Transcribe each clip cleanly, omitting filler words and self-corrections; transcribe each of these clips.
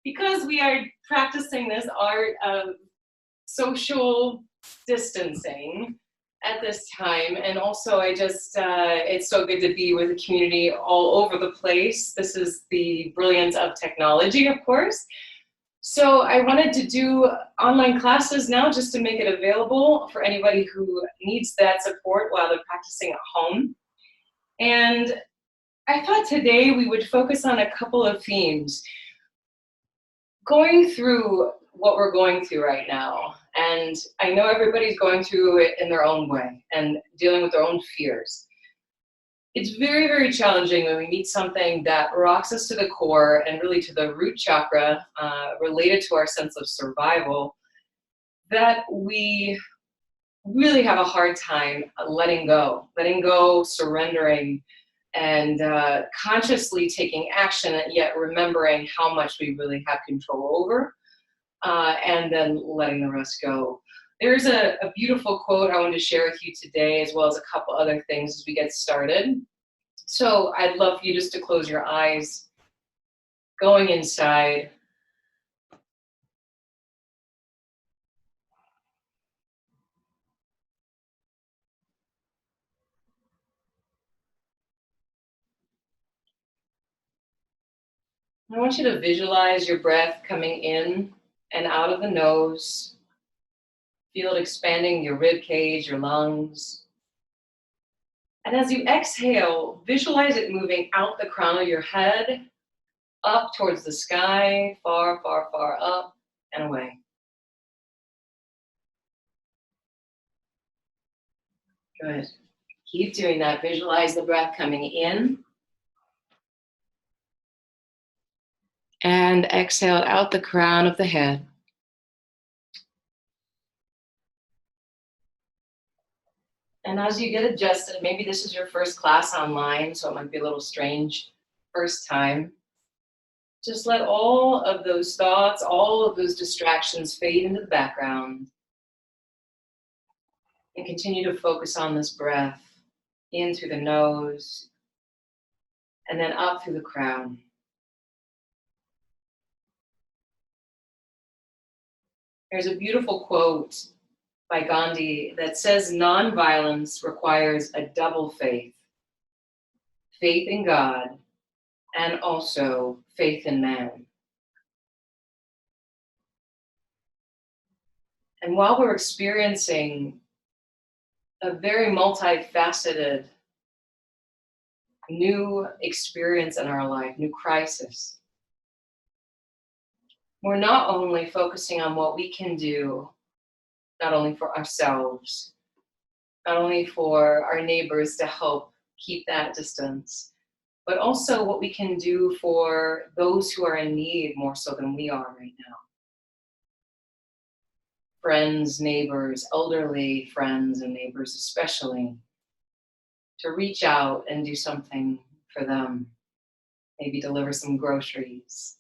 because we are practicing this art of social distancing at this time, and also I just, it's so good to be with a community all over the place. This is the brilliance of technology, of course. So I wanted to do online classes now just to make it available for anybody who needs that support while they're practicing at home. And I thought today we would focus on a couple of themes. Going through what we're going through right now, and I know everybody's going through it in their own way and dealing with their own fears. It's very, very challenging when we meet something that rocks us to the core and really to the root chakra, related to our sense of survival, that we really have a hard time letting go, surrendering, and consciously taking action, and yet remembering how much we really have control over, and then letting the rest go. There's a beautiful quote I wanted to share with you today, as well as a couple other things as we get started. So I'd love for you just to close your eyes, going inside. I want you to visualize your breath coming in and out of the nose. Feel it expanding your rib cage, your lungs. And as you exhale, visualize it moving out the crown of your head, up towards the sky, far, far, far up and away. Good. Keep doing that. Visualize the breath coming in. And exhale out the crown of the head. And as you get adjusted, maybe this is your first class online, so it might be a little strange first time. Just let all of those thoughts, all of those distractions fade into the background. And continue to focus on this breath in through the nose and then up through the crown. There's a beautiful quote by Gandhi that says, "Nonviolence requires a double faith, faith in God and also faith in man." And while we're experiencing a very multifaceted new experience in our life, new crisis, we're not only focusing on what we can do, not only for ourselves, not only for our neighbors to help keep that distance, but also what we can do for those who are in need more so than we are right now. Friends, neighbors, elderly friends and neighbors especially, to reach out and do something for them. Maybe deliver some groceries,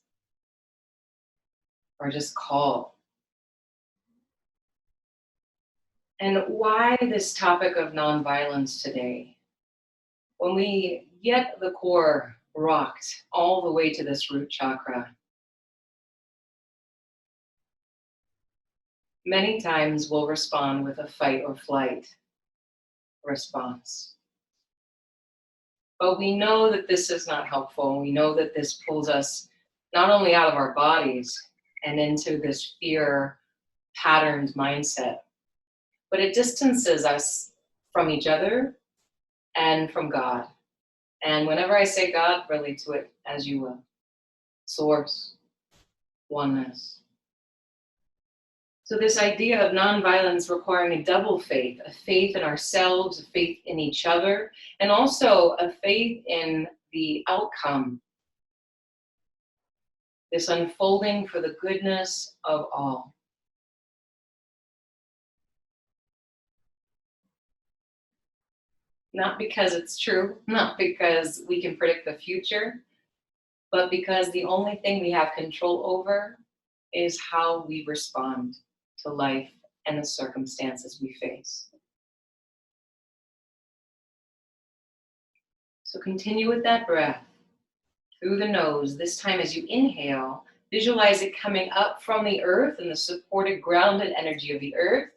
or just call. And why this topic of nonviolence today? When we get the core rocked all the way to this root chakra, many times we'll respond with a fight or flight response. But we know that this is not helpful. We know that this pulls us not only out of our bodies and into this fear patterned mindset, but it distances us from each other and from God. And whenever I say God, relate to it as you will. Source, oneness. So this idea of nonviolence requiring a double faith, a faith in ourselves, a faith in each other, and also a faith in the outcome. This unfolding for the goodness of all. Not because it's true, not because we can predict the future, but because the only thing we have control over is how we respond to life and the circumstances we face. So continue with that breath through the nose. This time as you inhale, Visualize it coming up from the earth and the supported, grounded energy of the earth.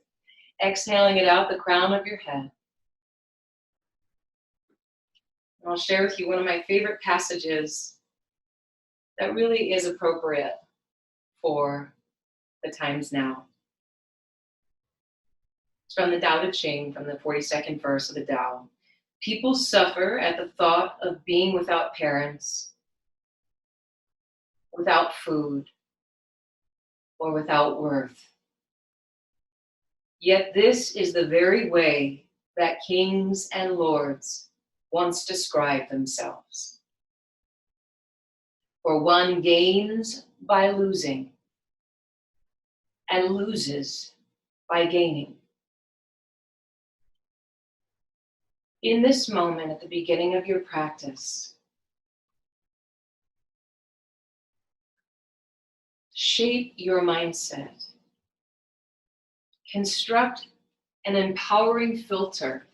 Exhaling it out the crown of your head. And I'll share with you one of my favorite passages that really is appropriate for the times now. It's from the Tao Te Ching, from the 42nd verse of the Tao. People suffer at the thought of being without parents, without food, or without worth. Yet this is the very way that kings and lords once described themselves. For one gains by losing, and loses by gaining. In this moment, at the beginning of your practice, shape your mindset. Construct an empowering filter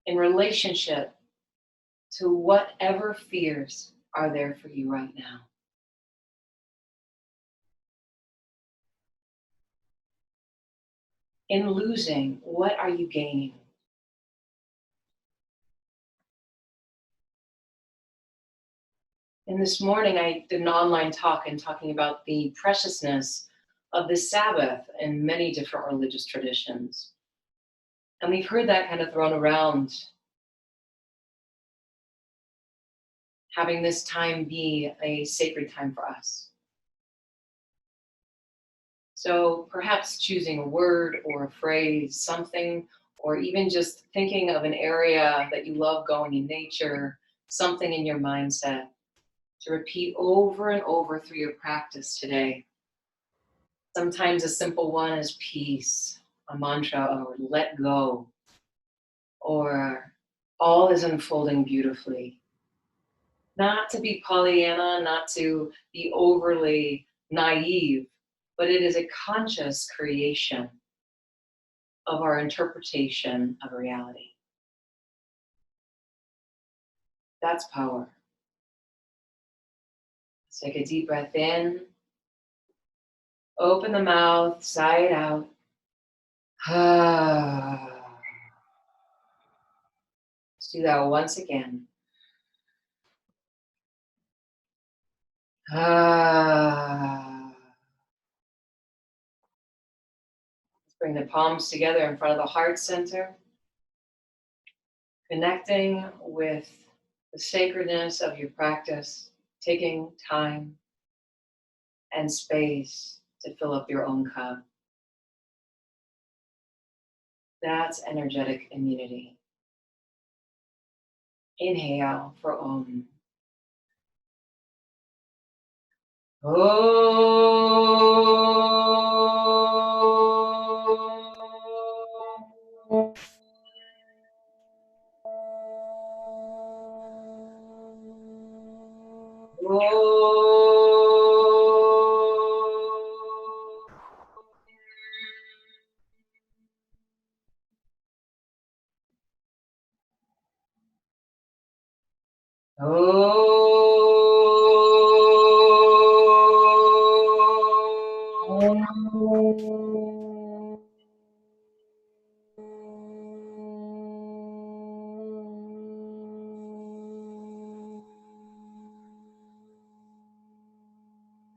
in relationship to whatever fears are there for you right now. In losing, what are you gaining? And this morning I did an online talk and talking about the preciousness of the Sabbath in many different religious traditions. And we've heard that kind of thrown around, having this time be a sacred time for us. So perhaps choosing a word or a phrase, something, or even just thinking of an area that you love going in nature, something in your mindset to repeat over and over through your practice today. Sometimes a simple one is peace, a mantra, or let go, or all is unfolding beautifully. Not to be Pollyanna, not to be overly naive, but it is a conscious creation of our interpretation of reality. That's power. Let's take a deep breath in. Open the mouth, sigh it out. Let's do that once again. Let's bring the palms together in front of the heart center. Connecting with the sacredness of your practice, taking time and space to fill up your own cup. That's energetic immunity. Inhale for Om. Om.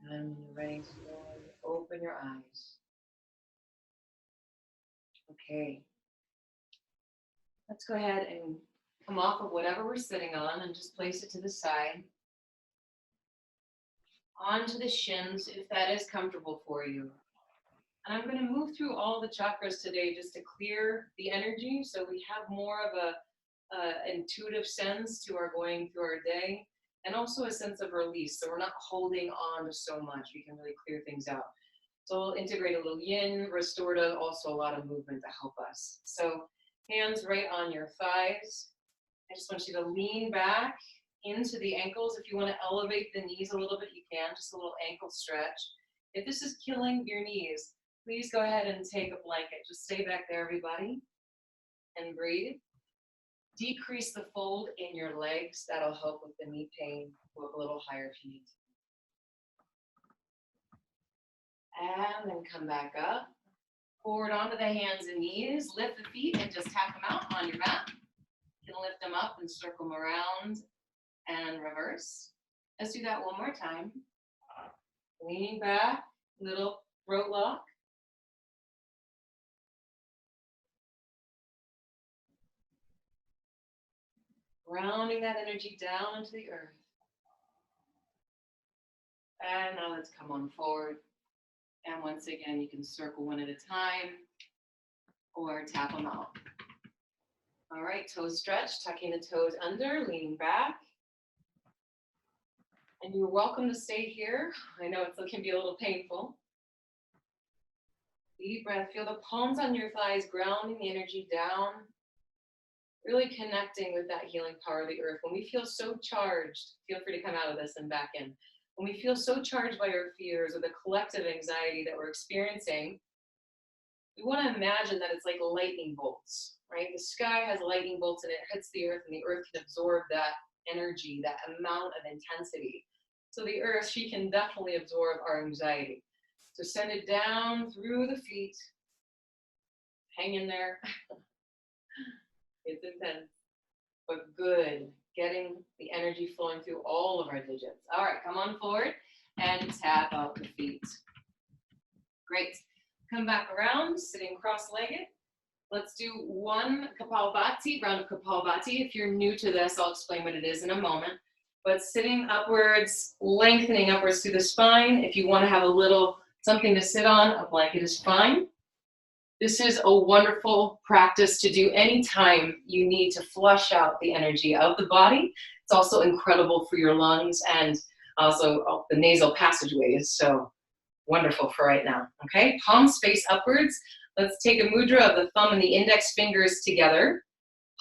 And when you're ready, slowly open your eyes. Okay. Let's go ahead and come off of whatever we're sitting on and just place it to the side. Onto the shins, if that is comfortable for you. And I'm going to move through all the chakras today just to clear the energy so we have more of a intuitive sense to our going through our day, and also a sense of release, so we're not holding on to so much. We can really clear things out. So we'll integrate a little yin, restorative, also a lot of movement to help us. So hands right on your thighs. I just want you to lean back into the ankles. If you want to elevate the knees a little bit, you can, just a little ankle stretch. If this is killing your knees, please go ahead and take a blanket. Just stay back there, everybody, and breathe. Decrease the fold in your legs. That'll help with the knee pain. Go up a little higher if you need to. And then come back up. Forward onto the hands and knees. Lift the feet and just tap them out on your mat. You can lift them up and circle them around and reverse. Let's do that one more time. Leaning back, little throat lock. Grounding that energy down into the earth. And now let's come on forward. And once again, you can circle one at a time or tap them out. All right, toes stretch, tucking the toes under, leaning back. And you're welcome to stay here. I know it can be a little painful. Deep breath, feel the palms on your thighs, grounding the energy down. Really connecting with that healing power of the earth. When we feel so charged, feel free to come out of this and back in. When we feel so charged by our fears or the collective anxiety that we're experiencing, we want to imagine that it's like lightning bolts, right? The sky has lightning bolts and it hits the earth, and the earth can absorb that energy, that amount of intensity. So the earth, she can definitely absorb our anxiety. So send it down through the feet. Hang in there. It's intense, but good. Getting the energy flowing through all of our digits. All right, come on forward and tap out the feet. Great. Come back around, sitting cross-legged. Let's do one Kapalabhati, round of Kapalabhati. If you're new to this, I'll explain what it is in a moment. But sitting upwards, lengthening upwards through the spine. If you want to have a little something to sit on, a blanket is fine. This is a wonderful practice to do anytime you need to flush out the energy of the body. It's also incredible for your lungs and also the nasal passageways. So wonderful for right now. Okay, palms face upwards. Let's take a mudra of the thumb and the index fingers together.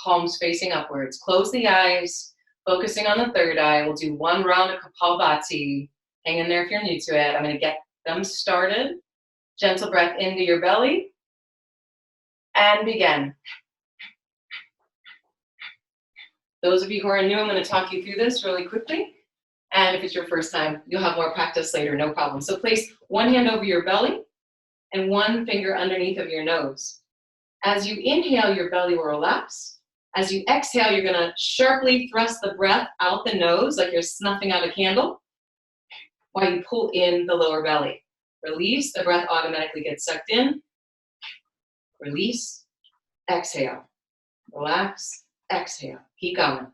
Palms facing upwards. Close the eyes, focusing on the third eye. We'll do one round of Kapalabhati. Hang in there if you're new to it. I'm going to get them started. Gentle breath into your belly. And begin. Those of you who are new, I'm going to talk you through this really quickly. And if it's your first time, you'll have more practice later, no problem. So place one hand over your belly and one finger underneath of your nose. As you inhale, your belly will relax. As you exhale, you're going to sharply thrust the breath out the nose like you're snuffing out a candle while you pull in the lower belly. Release, the breath automatically gets sucked in. Release, exhale, relax, exhale. Keep going.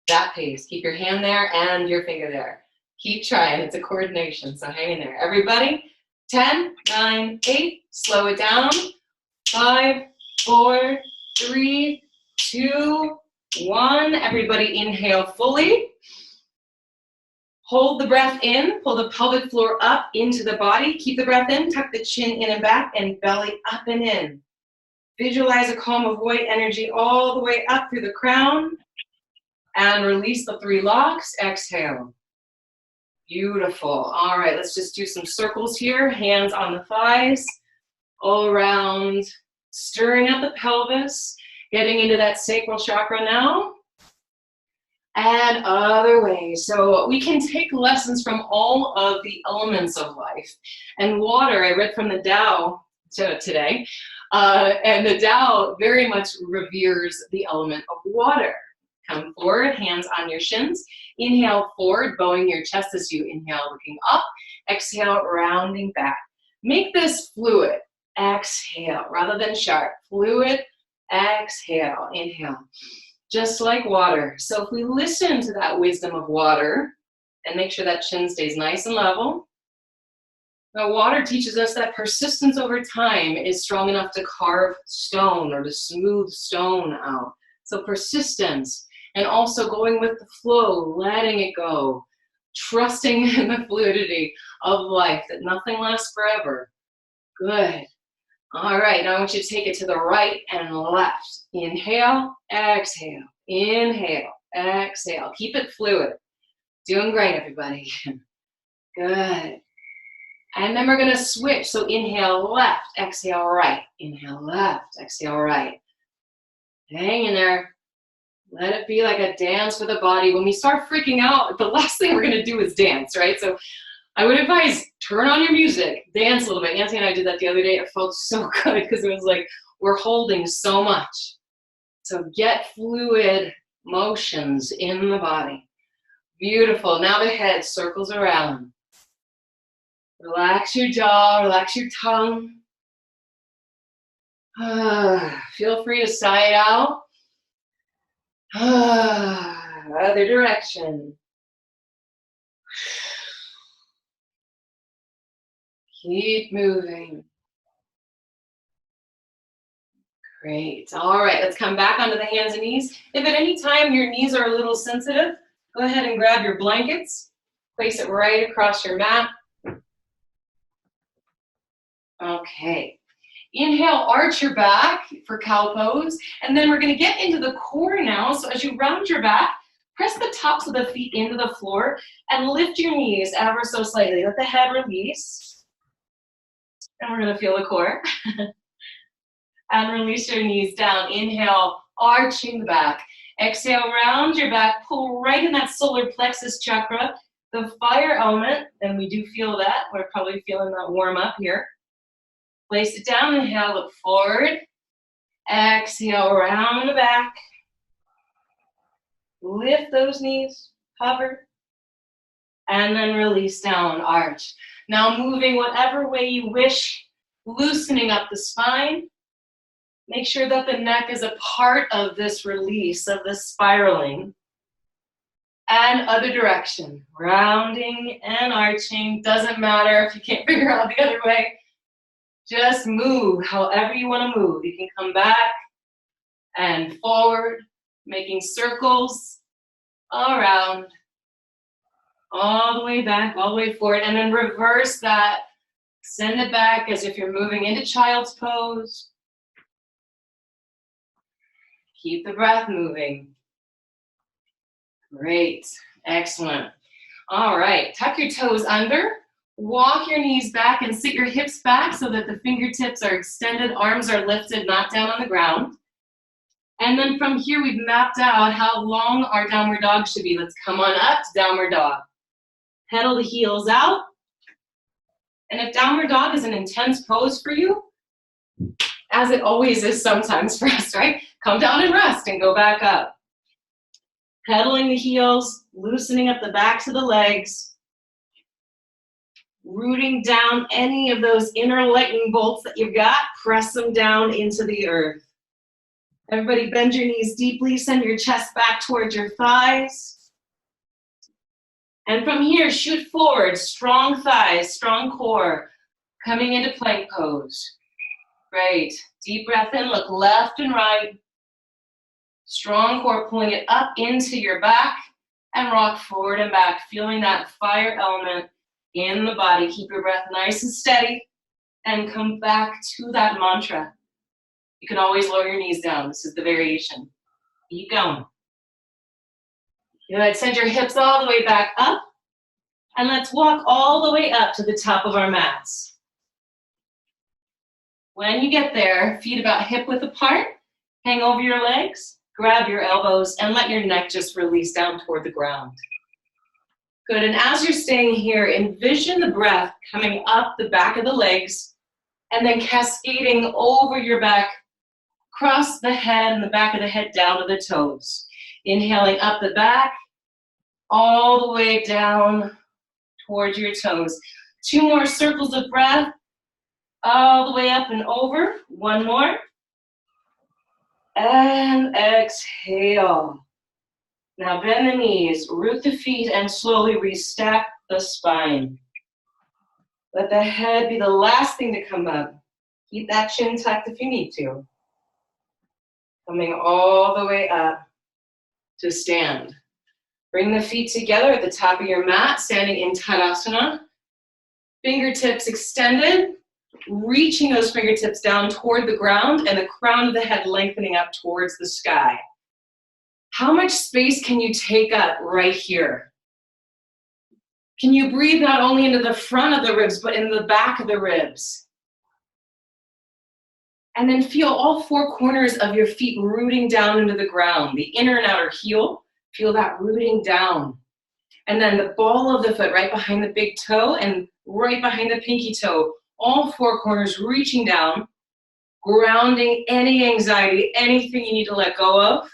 That pace. Keep your hand there and your finger there. Keep trying. It's a coordination, so hang in there. Everybody, 10, 9, 8. Slow it down. 5, 4, 3, 2, 1. Everybody inhale fully. Hold the breath in. Pull the pelvic floor up into the body. Keep the breath in. Tuck the chin in and back and belly up and in. Visualize a column of white energy all the way up through the crown and release the 3 locks. Exhale. Beautiful. All right, let's just do some circles here. Hands on the thighs, all around, stirring up the pelvis, getting into that sacral chakra now. And other ways. So we can take lessons from all of the elements of life. And water, I read from the Tao today. And the Tao very much reveres the element of water. Come forward, hands on your shins. Inhale forward, bowing your chest as you inhale, looking up. Exhale, rounding back. Make this fluid. Exhale, rather than sharp. Fluid, exhale, inhale. Just like water. So if we listen to that wisdom of water and make sure that chin stays nice and level. Now, water teaches us that persistence over time is strong enough to carve stone or to smooth stone out. So persistence and also going with the flow, letting it go, trusting in the fluidity of life, that nothing lasts forever. Good. All right, now I want you to take it to the right and left. Inhale, exhale, inhale, exhale. Keep it fluid. Doing great, everybody. Good. And then we're going to switch. So inhale left, exhale right. Inhale left, exhale right. Hang in there. Let it be like a dance for the body. When we start freaking out, the last thing we're going to do is dance, right? So I would advise turn on your music, dance a little bit. Nancy and I did that the other day. It felt so good because it was like we're holding so much. So get fluid motions in the body. Beautiful. Now the head circles around. Relax your jaw, relax your tongue. Feel free to sigh it out. Other direction. Keep moving. Great. All right, let's come back onto the hands and knees. If at any time your knees are a little sensitive, go ahead and grab your blankets. Place it right across your mat. Okay. Inhale, arch your back for cow pose. And then we're going to get into the core now. So as you round your back, press the tops of the feet into the floor and lift your knees ever so slightly. Let the head release. And we're going to feel the core. And release your knees down. Inhale, arching the back. Exhale, round your back. Pull right in that solar plexus chakra, the fire element. And we do feel that. We're probably feeling that warm up here. Place it down. Inhale, look forward. Exhale, round the back. Lift those knees. Hover. And then release down, arch. Now moving whatever way you wish, loosening up the spine. Make sure that the neck is a part of this release, of this spiraling. And other direction, rounding and arching. Doesn't matter if you can't figure out the other way. Just move however you want to move. You can come back and forward, making circles around, all the way back, all the way forward, and then reverse that. Send it back as if you're moving into child's pose. Keep the breath moving. Great, excellent. All right, tuck your toes under. Walk your knees back and sit your hips back so that the fingertips are extended, arms are lifted, not down on the ground. And then from here, we've mapped out how long our downward dog should be. Let's come on up to downward dog. Pedal the heels out. And if downward dog is an intense pose for you, as it always is sometimes for us, right? Come down and rest and go back up. Pedaling the heels, loosening up the backs of the legs, rooting down any of those inner lightning bolts that you've got, press them down into the earth. Everybody bend your knees deeply, send your chest back towards your thighs. And from here, shoot forward, strong thighs, strong core, coming into plank pose. Great. Deep breath in, look left and right. Strong core, pulling it up into your back and rock forward and back, feeling that fire element in the body. Keep your breath nice and steady and come back to that mantra. You can always lower your knees down. This is the variation. Keep going. Good. Send your hips all the way back up. And let's walk all the way up to the top of our mats. When you get there, feet about hip width apart, hang over your legs, grab your elbows, and let your neck just release down toward the ground. Good. And as you're staying here, envision the breath coming up the back of the legs and then cascading over your back, across the head and the back of the head down to the toes. Inhaling up the back, all the way down towards your toes. 2 more circles of breath, all the way up and over. 1 more. And exhale. Now bend the knees, root the feet, and slowly restack the spine. Let the head be the last thing to come up. Keep that chin tucked if you need to. Coming all the way up to stand. Bring the feet together at the top of your mat, standing in Tadasana. Fingertips extended, reaching those fingertips down toward the ground and the crown of the head lengthening up towards the sky. How much space can you take up right here? Can you breathe not only into the front of the ribs, but in the back of the ribs? And then feel all 4 corners of your feet rooting down into the ground, the inner and outer heel. Feel that rooting down. And then the ball of the foot right behind the big toe and right behind the pinky toe. All four corners reaching down, grounding any anxiety, anything you need to let go of.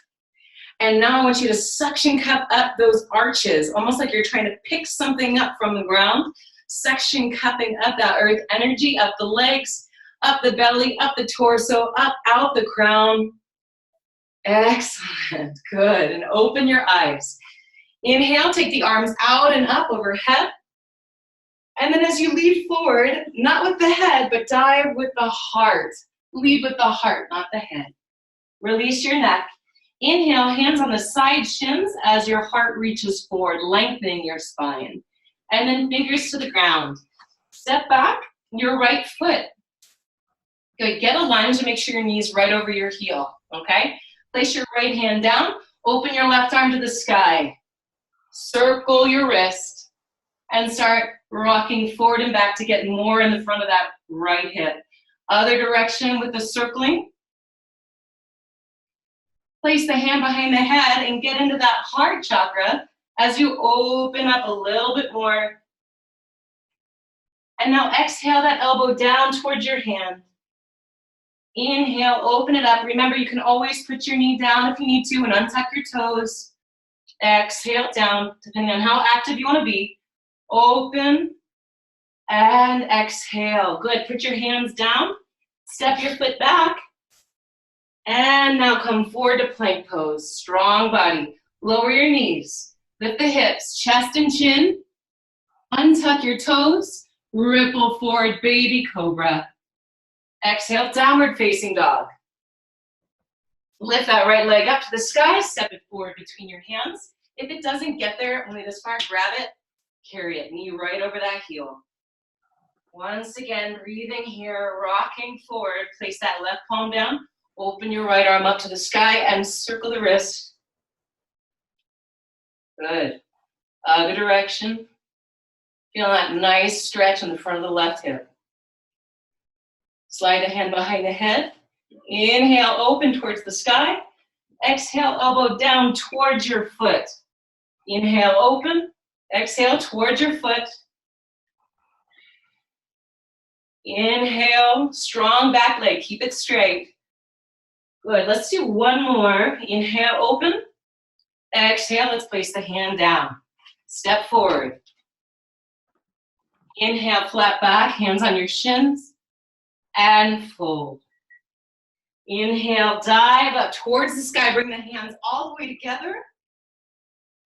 And now I want you to suction cup up those arches, almost like you're trying to pick something up from the ground. Suction cupping up that earth energy, up the legs, up the belly, up the torso, up, out the crown. Excellent, good. And open your eyes. Inhale, take the arms out and up overhead. And then as you lead forward, not with the head, but dive with the heart. Lead with the heart, not the head. Release your neck. Inhale, hands on the side shins as your heart reaches forward, lengthening your spine. And then fingers to the ground. Step back, your right foot. Good, get a lunge and make sure your knee's right over your heel, okay? Place your right hand down, open your left arm to the sky. Circle your wrist and start rocking forward and back to get more in the front of that right hip. Other direction with the circling. Place the hand behind the head and get into that heart chakra as you open up a little bit more. And now exhale that elbow down towards your hand. Inhale, open it up. Remember, you can always put your knee down if you need to and untuck your toes. Exhale down, depending on how active you want to be. Open and exhale. Good, put your hands down. Step your foot back. And now come forward to plank pose. Strong body. Lower your knees. Lift the hips, chest and chin. Untuck your toes. Ripple forward, baby cobra. Exhale, downward facing dog. Lift that right leg up to the sky. Step it forward between your hands. If it doesn't get there, only this far, grab it. Carry it, knee right over that heel. Once again, breathing here, rocking forward. Place that left palm down. Open your right arm up to the sky and circle the wrist. Good. Other direction. Feel that nice stretch in the front of the left hip. Slide a hand behind the head. Inhale, open towards the sky. Exhale, elbow down towards your foot. Inhale, open. Exhale, towards your foot. Inhale, strong back leg. Keep it straight. Good. Let's do one more. Inhale, open. Exhale, let's place the hand down. Step forward. Inhale, flat back, hands on your shins. And fold. Inhale, dive up towards the sky. Bring the hands all the way together.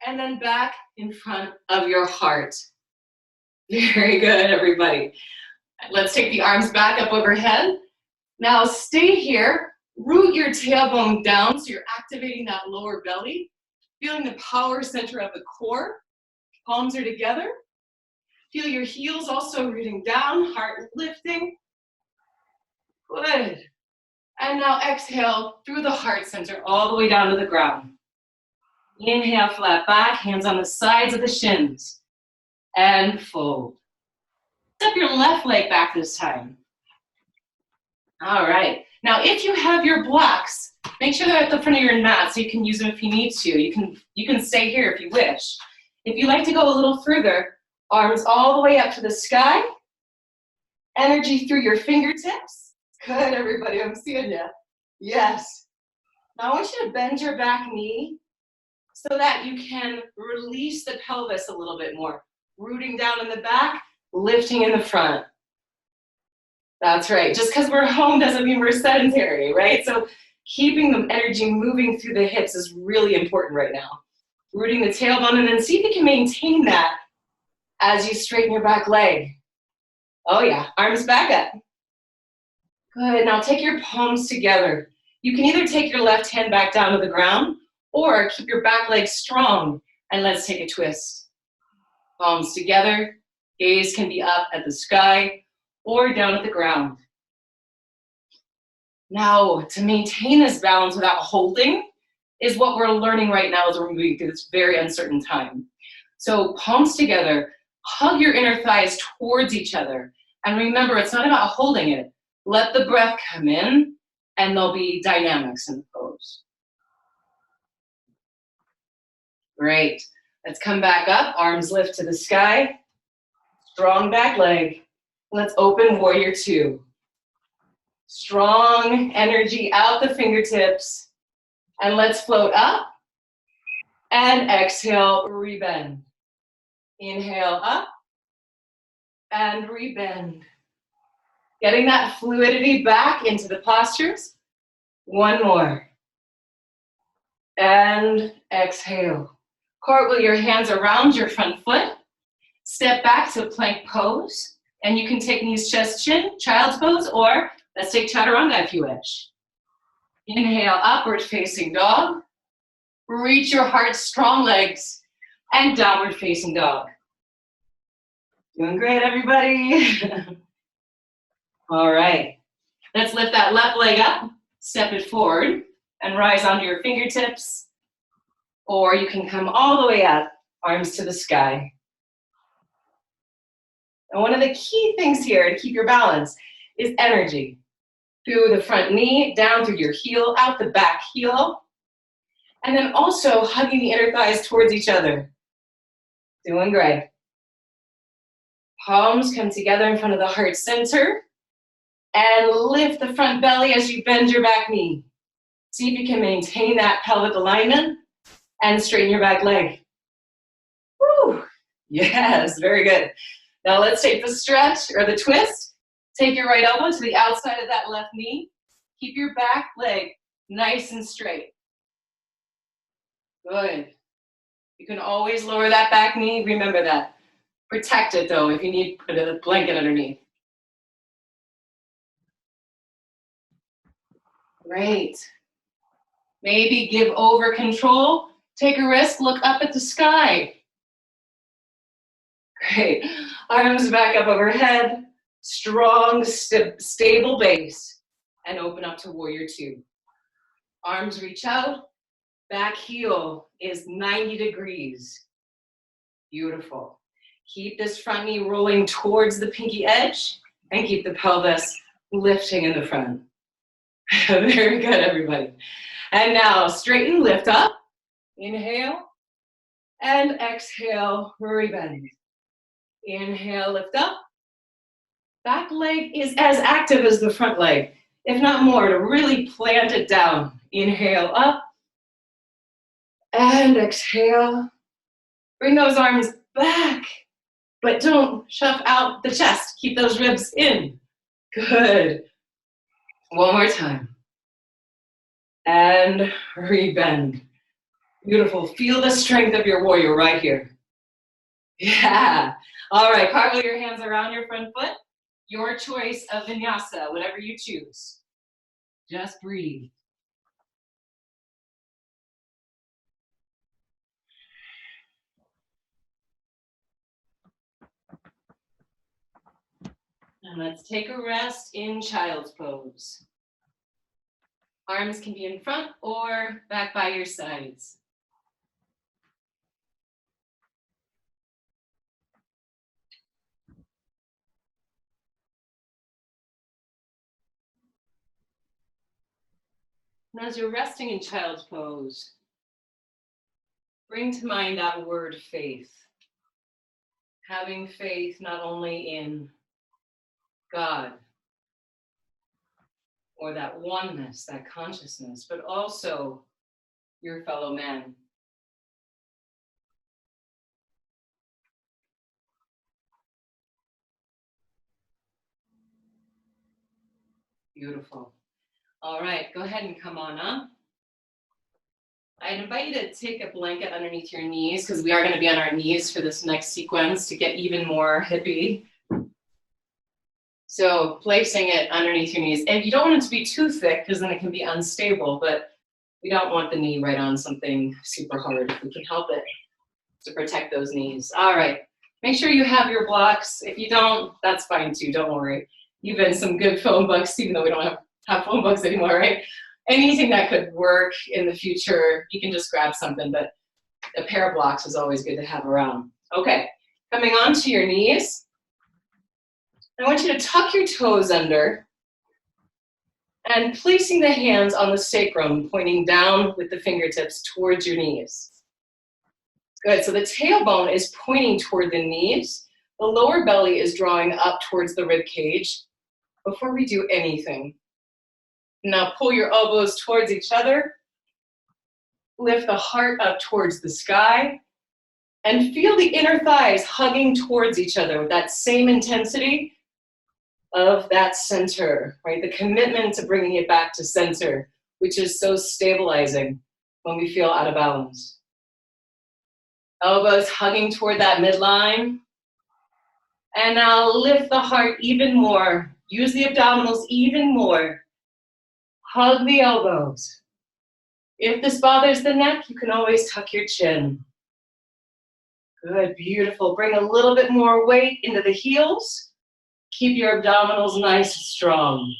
And then back in front of your heart. Very good, everybody. Let's take the arms back up overhead. Now stay here. Root your tailbone down so you're activating that lower belly. Feeling the power center of the core. Palms are together. Feel your heels also rooting down, heart lifting. Good. And now exhale through the heart center all the way down to the ground. Inhale, flat back, hands on the sides of the shins. And fold. Step your left leg back this time. All right. Now, if you have your blocks, make sure they're at the front of your mat so you can use them if you need to. You can stay here if you wish. If you like to go a little further, arms all the way up to the sky. Energy through your fingertips. Good, everybody. I'm seeing you. Yes. Now, I want you to bend your back knee so that you can release the pelvis a little bit more. Rooting down in the back, lifting in the front. That's right. Just because we're home doesn't mean we're sedentary, right? So keeping the energy moving through the hips is really important right now. Rooting the tailbone, and then see if you can maintain that as you straighten your back leg. Oh yeah, arms back up. Good, now take your palms together. You can either take your left hand back down to the ground or keep your back leg strong, and let's take a twist. Palms together, gaze can be up at the sky or down at the ground. Now, to maintain this balance without holding is what we're learning right now as we're moving through this very uncertain time. So palms together, hug your inner thighs towards each other. And remember, it's not about holding it. Let the breath come in, and there'll be dynamics in the pose. Great. Let's come back up, arms lift to the sky. Strong back leg. Let's open warrior two. Strong energy out the fingertips. And let's float up. And exhale, rebend. Inhale up. And rebend. Getting that fluidity back into the postures. One more. And exhale. Cartwheel your hands around your front foot. Step back to plank pose. And you can take knees, chest, chin, child's pose, or let's take chaturanga if you wish. Inhale, upward facing dog. Reach your heart, strong legs, and downward facing dog. Doing great, everybody. All right. Let's lift that left leg up, step it forward, and rise onto your fingertips. Or you can come all the way up, arms to the sky. And one of the key things here to keep your balance is energy. Through the front knee, down through your heel, out the back heel. And then also hugging the inner thighs towards each other. Doing great. Palms come together in front of the heart center. And lift the front belly as you bend your back knee. See if you can maintain that pelvic alignment and straighten your back leg. Woo! Yes, very good. Now let's take the stretch or the twist. Take your right elbow to the outside of that left knee. Keep your back leg nice and straight. Good. You can always lower that back knee. Remember that. Protect it though if you need to put a blanket underneath. Great. Maybe give over control. Take a risk, look up at the sky. Great. Arms back up overhead. Strong, stable base. And open up to warrior two. Arms reach out. Back heel is 90 degrees. Beautiful. Keep this front knee rolling towards the pinky edge and keep the pelvis lifting in the front. Very good, everybody. And now straighten, lift up. Inhale. And exhale, rebend. Inhale, lift up. Back leg is as active as the front leg, if not more, to really plant it down. Inhale up. And exhale. Bring those arms back, but don't shove out the chest. Keep those ribs in. Good. One more time. And rebend. Beautiful. Feel the strength of your warrior right here. Yeah. All right. Cartwheel your hands around your front foot. Your choice of vinyasa, whatever you choose. Just breathe. And let's take a rest in child's pose. Arms can be in front or back by your sides. And as you're resting in child's pose, bring to mind that word faith. Having faith not only in God, or that oneness, that consciousness, but also your fellow man. Beautiful. All right, go ahead and come on up. I'd invite you to take a blanket underneath your knees because we are going to be on our knees for this next sequence to get even more hippie. So placing it underneath your knees. And you don't want it to be too thick because then it can be unstable, but we don't want the knee right on something super hard if we can help it to protect those knees. All right, make sure you have your blocks. If you don't, that's fine too, don't worry. Even some good phone books, even though we don't have phone books anymore, right? Anything that could work in the future, you can just grab something, but a pair of blocks is always good to have around. Okay, coming onto your knees. I want you to tuck your toes under and placing the hands on the sacrum, pointing down with the fingertips towards your knees. Good, so the tailbone is pointing toward the knees. The lower belly is drawing up towards the rib cage before we do anything. Now pull your elbows towards each other. Lift the heart up towards the sky. And feel the inner thighs hugging towards each other with that same intensity of that center, right? The commitment to bringing it back to center, which is so stabilizing when we feel out of balance. Elbows hugging toward that midline. And now lift the heart even more. Use the abdominals even more. Hug the elbows. If this bothers the neck, you can always tuck your chin. Good, beautiful. Bring a little bit more weight into the heels. Keep your abdominals nice and strong.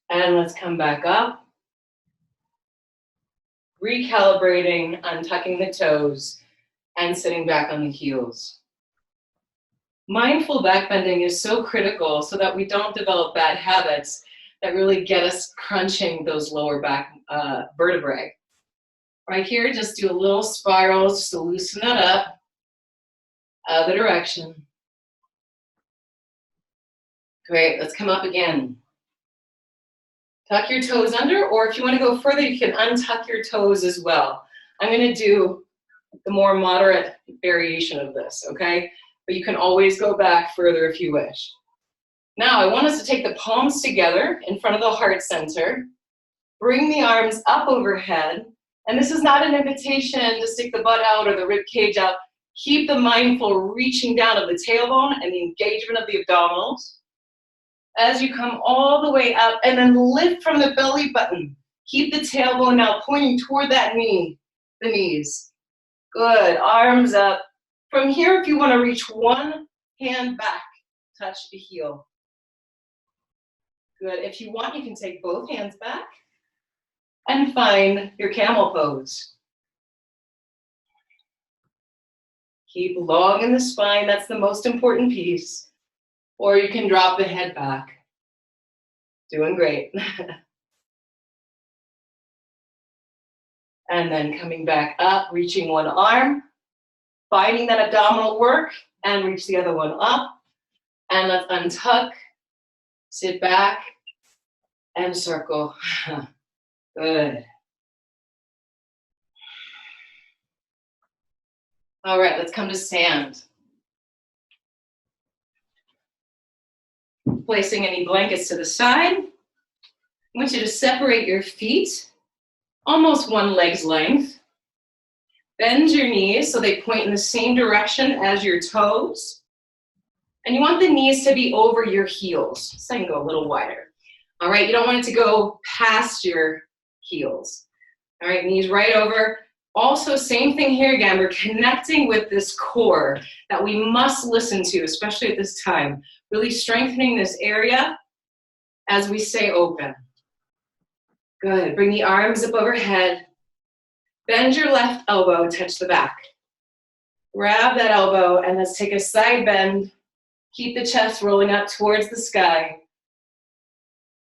And let's come back up. Recalibrating, untucking the toes, and sitting back on the heels. Mindful back bending is so critical so that we don't develop bad habits that really get us crunching those lower back vertebrae. Right here, just do a little spiral just to loosen that up. Other direction. Great, let's come up again. Tuck your toes under, or if you want to go further, you can untuck your toes as well. I'm going to do the more moderate variation of this, okay? But you can always go back further if you wish. Now, I want us to take the palms together in front of the heart center. Bring the arms up overhead. And this is not an invitation to stick the butt out or the rib cage out. Keep the mindful reaching down of the tailbone and the engagement of the abdominals. As you come all the way up, and then lift from the belly button. Keep the tailbone now pointing toward that knee, the knees. Good, arms up. From here, if you want to reach one hand back, touch the heel. Good, if you want, you can take both hands back and find your camel pose. Keep long in the spine, that's the most important piece. Or you can drop the head back. Doing great. And then coming back up, reaching one arm, finding that abdominal work, and reach the other one up. And let's untuck, sit back, and circle. Good. All right, let's come to stand. Placing any blankets to the side. I want you to separate your feet, almost one leg's length. Bend your knees so they point in the same direction as your toes. And you want the knees to be over your heels. So I can go a little wider. All right, you don't want it to go past your heels. All right, knees right over. Also, same thing here again. We're connecting with this core that we must listen to, especially at this time. Really strengthening this area as we stay open. Good. Bring the arms up overhead. Bend your left elbow, touch the back. Grab that elbow and let's take a side bend. Keep the chest rolling up towards the sky.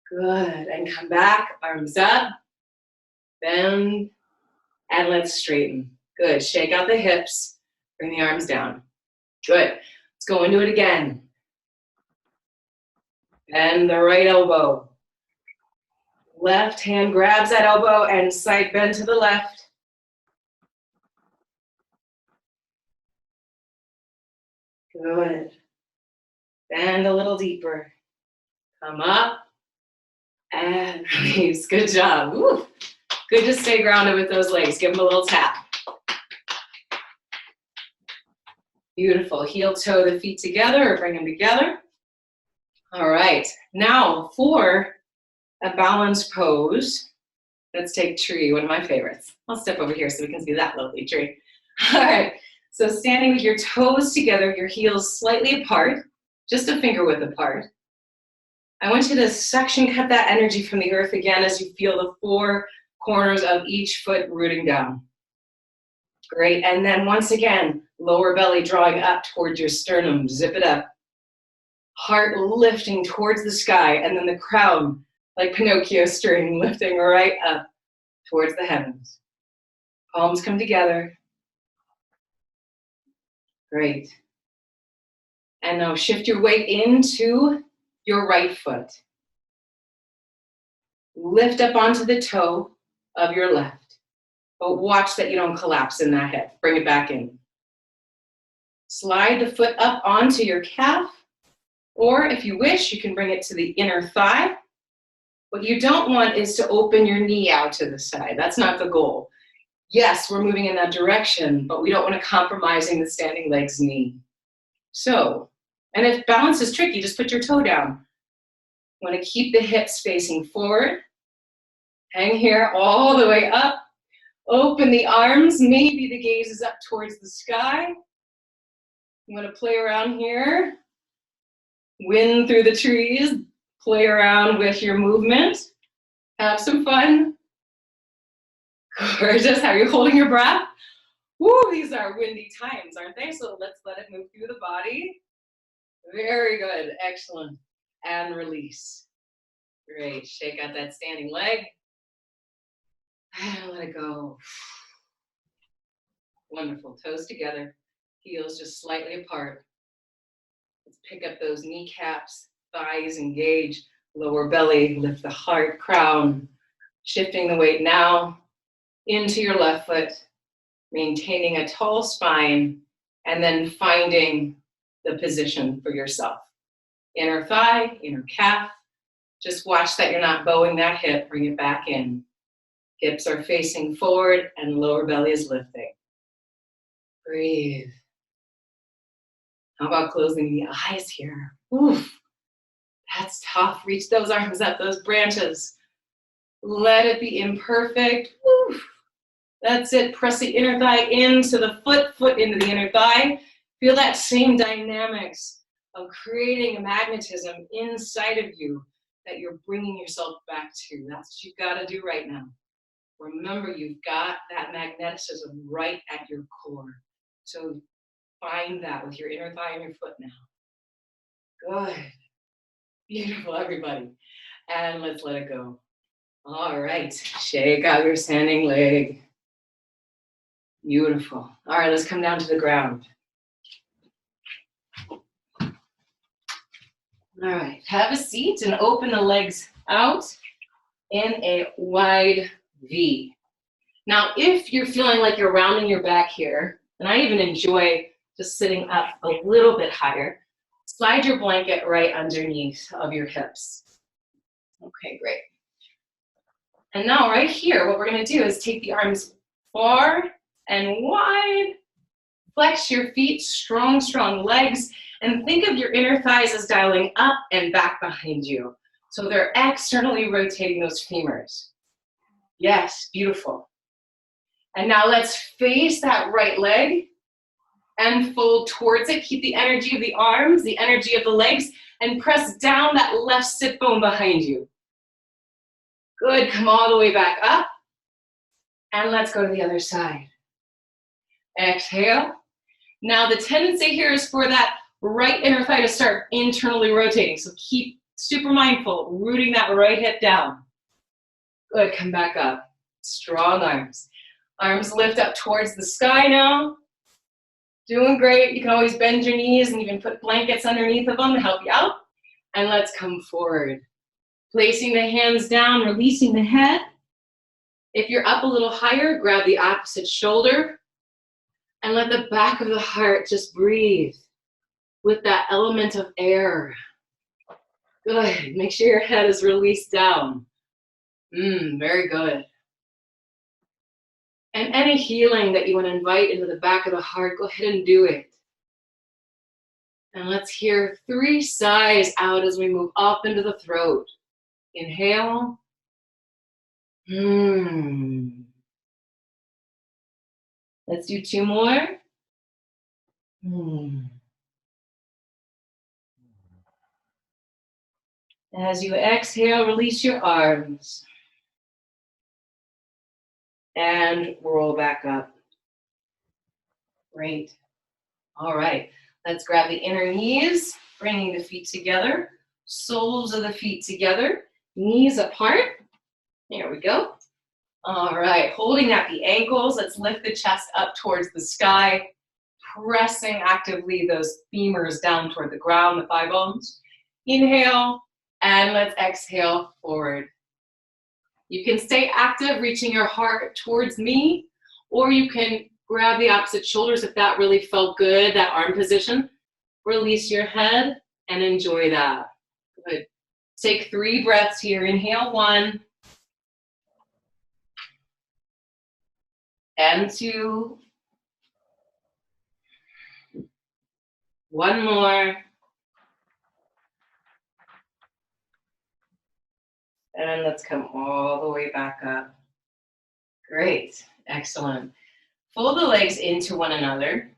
Good. And come back, arms up. Bend. And let's straighten. Good. Shake out the hips. Bring the arms down. Good. Let's go into it again. Bend the right elbow. Left hand grabs that elbow and side bend to the left. Good. Bend a little deeper. Come up and release. Good job. Woo. Good to stay grounded with those legs. Give them a little tap. Beautiful. Heel toe the feet together or bring them together. All right. Now for a balanced pose, let's take tree, one of my favorites. I'll step over here so we can see that lovely tree. All right. So standing with your toes together, your heels slightly apart, just a finger width apart. I want you to suction cut that energy from the earth again as you feel the four corners of each foot rooting down. Great, and then once again, lower belly drawing up towards your sternum, zip it up. Heart lifting towards the sky, and then the crown, like Pinocchio string, lifting right up towards the heavens. Palms come together. Great. And now shift your weight into your right foot. Lift up onto the toe of your left. But watch that you don't collapse in that hip. Bring it back in. Slide the foot up onto your calf. Or if you wish, you can bring it to the inner thigh. What you don't want is to open your knee out to the side. That's not the goal. Yes, we're moving in that direction, but we don't want to compromising the standing leg's knee. So, and if balance is tricky, just put your toe down. You want to keep the hips facing forward. Hang here all the way up. Open the arms. Maybe the gaze is up towards the sky. You want to play around here. Wind through the trees. Play around with your movement. Have some fun. Gorgeous. How are you holding your breath? Woo, these are windy times, aren't they? So let's let it move through the body. Very good. Excellent. And release. Great. Shake out that standing leg. And let it go. Wonderful. Toes together. Heels just slightly apart. Let's pick up those kneecaps. Thighs engage. Lower belly. Lift the heart, crown. Shifting the weight now into your left foot. Maintaining a tall spine. And then finding the position for yourself. Inner thigh, inner calf. Just watch that you're not bowing that hip. Bring it back in. Hips are facing forward and lower belly is lifting. Breathe. How about closing the eyes here? Oof. That's tough. Reach those arms up, those branches. Let it be imperfect. Oof. That's it. Press the inner thigh into the foot, foot into the inner thigh. Feel that same dynamics of creating a magnetism inside of you that you're bringing yourself back to. That's what you've got to do right now. Remember, you've got that magnetism right at your core. So find that with your inner thigh and your foot now. Good. Beautiful, everybody. And let's let it go. All right. Shake out your standing leg. Beautiful. All right, let's come down to the ground. All right, have a seat and open the legs out in a wide V. Now, if you're feeling like you're rounding your back here, and I even enjoy just sitting up a little bit higher, slide your blanket right underneath of your hips. Okay, great. And now right here, what we're gonna do is take the arms far and wide, flex your feet, strong, strong legs, and think of your inner thighs as dialing up and back behind you. So they're externally rotating those femurs. Yes, beautiful. And now let's face that right leg and fold towards it. Keep the energy of the arms, the energy of the legs, and press down that left sit bone behind you. Good, come all the way back up. And let's go to the other side. Exhale. Now the tendency here is for that right inner thigh to start internally rotating. So keep super mindful, rooting that right hip down. Good, come back up. Strong arms. Arms lift up towards the sky now. Doing great. You can always bend your knees and even put blankets underneath of them to help you out. And let's come forward. Placing the hands down, releasing the head. If you're up a little higher, grab the opposite shoulder and let the back of the heart just breathe with that element of air. Good. Make sure your head is released down. Very good. And any healing that you want to invite into the back of the heart, go ahead and do it. And let's hear 3 sighs out as we move up into the throat. Inhale. Let's do 2 more. As you exhale, release your arms. And roll back up. Great. All right. Let's grab the inner knees, bringing the feet together. Soles of the feet together. Knees apart. There we go. All right, holding at the ankles, let's lift the chest up towards the sky, pressing actively those femurs down toward the ground, the thigh bones. Inhale, and let's exhale forward. You can stay active, reaching your heart towards me, or you can grab the opposite shoulders if that really felt good, that arm position. Release your head and enjoy that. Good. Take 3 breaths here. Inhale 1. And 2. 1 more. And let's come all the way back up. Great. Excellent. Fold the legs into one another.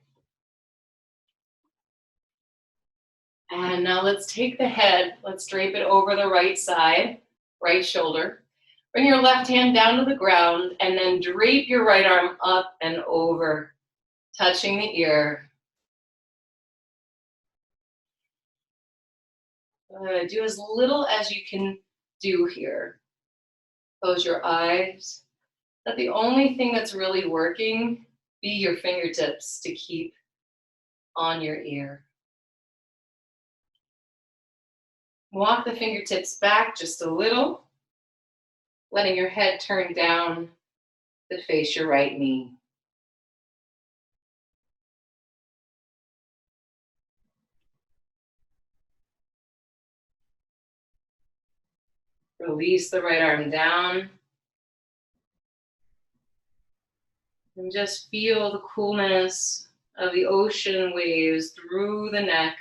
And now let's take the head, let's drape it over the right side, right shoulder. Bring your left hand down to the ground and then drape your right arm up and over, touching the ear. Do as little as you can do here. Close your eyes. Let the only thing that's really working be your fingertips to keep on your ear. Walk the fingertips back just a little, letting your head turn down to face your right knee. Release the right arm down. And just feel the coolness of the ocean waves through the neck,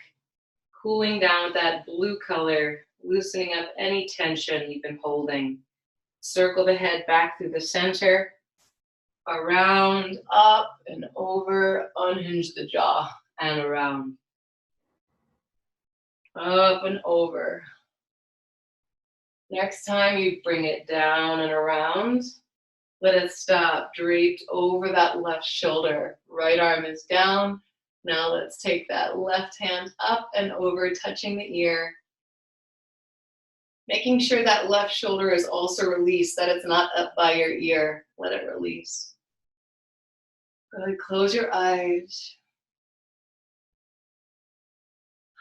cooling down with that blue color, loosening up any tension you've been holding. Circle the head back through the center, around, up, and over. Unhinge the jaw and around. Up and over. Next time you bring it down and around, let it stop, draped over that left shoulder. Right arm is down. Now let's take that left hand up and over, touching the ear. Making sure that left shoulder is also released, that it's not up by your ear. Let it release. Really close your eyes.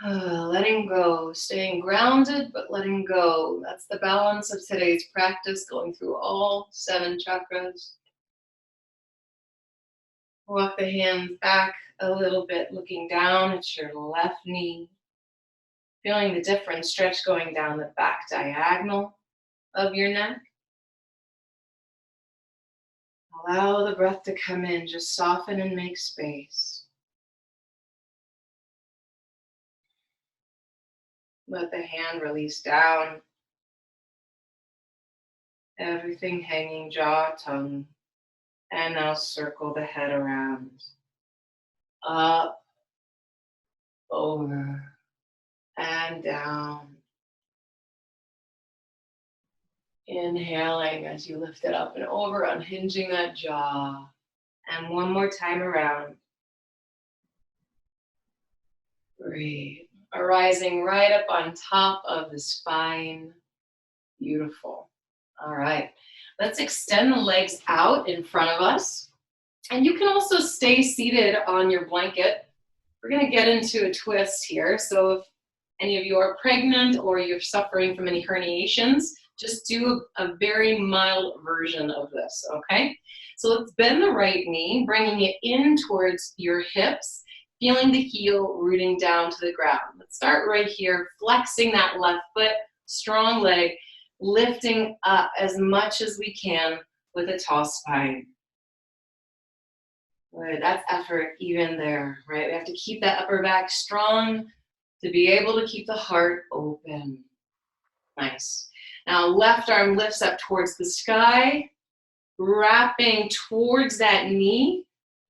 Letting go, staying grounded, but letting go. That's the balance of today's practice, going through all 7 chakras. Walk the hands back a little bit, looking down at your left knee. Feeling the different stretch going down the back diagonal of your neck. Allow the breath to come in, just soften and make space. Let the hand release down. Everything hanging, jaw, tongue. And now circle the head around. Up, over, and down. Inhaling as you lift it up and over, unhinging that jaw. And one more time around. Breathe. Arising right up on top of the spine. Beautiful. All right. Let's extend the legs out in front of us. And you can also stay seated on your blanket. We're going to get into a twist here. So if any of you are pregnant or you're suffering from any herniations, just do a very mild version of this, okay? So let's bend the right knee, bringing it in towards your hips, feeling the heel rooting down to the ground. Let's start right here, flexing that left foot, strong leg, lifting up as much as we can with a tall spine. Good, that's effort even there, right? We have to keep that upper back strong to be able to keep the heart open. Nice. Now left arm lifts up towards the sky, wrapping towards that knee.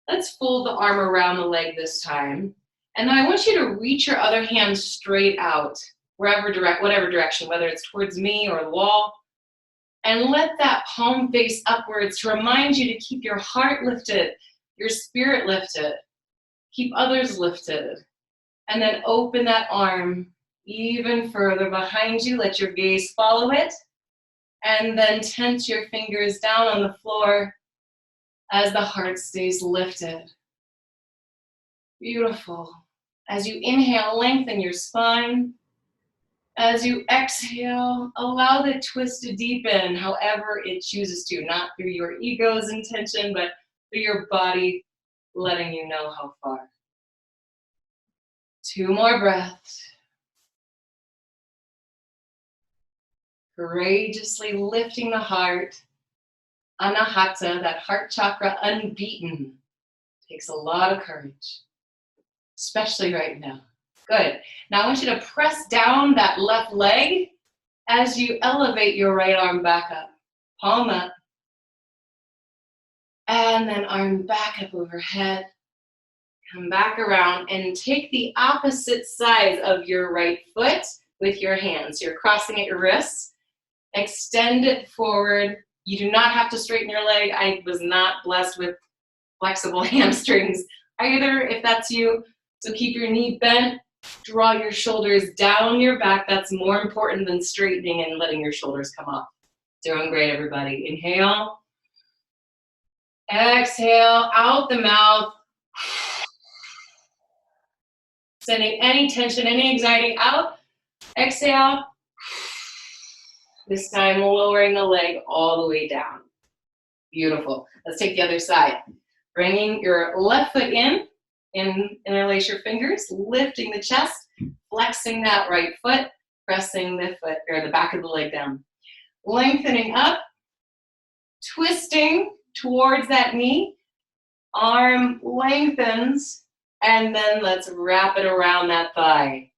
Let's fold the arm around the leg this time. And then I want you to reach your other hand straight out, whatever direction, whether it's towards me or the wall. And let that palm face upwards to remind you to keep your heart lifted, your spirit lifted. Keep others lifted. And then open that arm even further behind you. Let your gaze follow it. And then tense your fingers down on the floor as the heart stays lifted. Beautiful. As you inhale, lengthen your spine. As you exhale, allow the twist to deepen however it chooses to, not through your ego's intention, but through your body letting you know how far. 2 more breaths. Courageously lifting the heart. Anahata, that heart chakra unbeaten. Takes a lot of courage, especially right now. Good. Now I want you to press down that left leg as you elevate your right arm back up. Palm up. And then arm back up overhead. Come back around and take the opposite sides of your right foot with your hands. You're crossing at your wrists. Extend it forward. You do not have to straighten your leg. I was not blessed with flexible hamstrings either, if that's you. So keep your knee bent. Draw your shoulders down your back. That's more important than straightening and letting your shoulders come up. Doing great, everybody. Inhale. Exhale out the mouth. Sending any tension, any anxiety out. Exhale. This time lowering the leg all the way down. Beautiful. Let's take the other side. Bringing your left foot in, interlace your fingers, lifting the chest, flexing that right foot, pressing the foot or the back of the leg down. Lengthening up, twisting towards that knee, arm lengthens, and then let's wrap it around that thigh.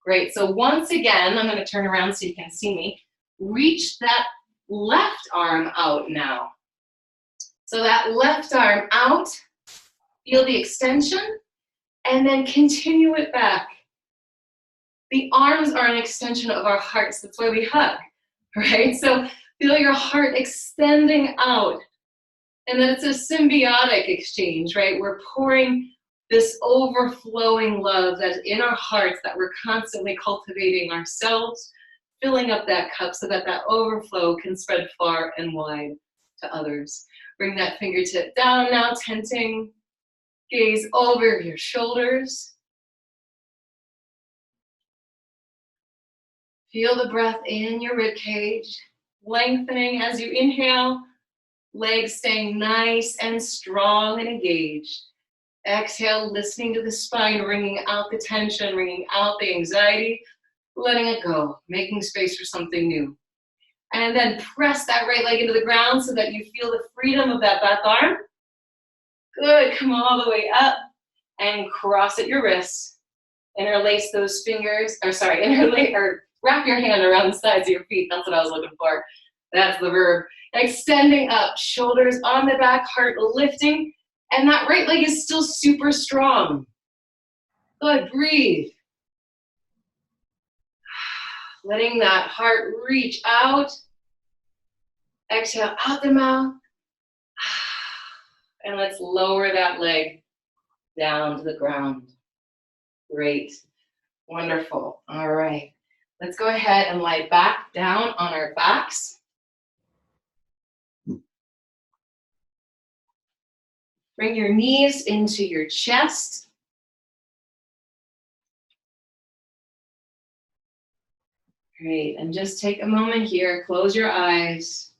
Great. So once again, I'm going to turn around so you can see me. Reach that left arm out now. So that left arm out, feel the extension, and then continue it back. The arms are an extension of our hearts. That's why we hug, right? So feel your heart extending out. And then it's a symbiotic exchange, right? We're pouring this overflowing love that's in our hearts that we're constantly cultivating ourselves, filling up that cup so that that overflow can spread far and wide to others. Bring that fingertip down now, tenting. Gaze over your shoulders. Feel the breath in your rib cage, lengthening as you inhale, legs staying nice and strong and engaged. Exhale, listening to the spine, wringing out the tension, wringing out the anxiety, letting it go, making space for something new. And then press that right leg into the ground so that you feel the freedom of that back arm. Good, come all the way up and cross at your wrists. Interlace those fingers, or wrap your hand around the sides of your feet. That's what I was looking for. That's the verb. Extending up, shoulders on the back, heart lifting, and that right leg is still super strong. Good, breathe. Letting that heart reach out. Exhale out the mouth. And let's lower that leg down to the ground. Great. Wonderful. All right. Let's go ahead and lie back down on our backs. Bring your knees into your chest. Great. And just take a moment here. Close your eyes.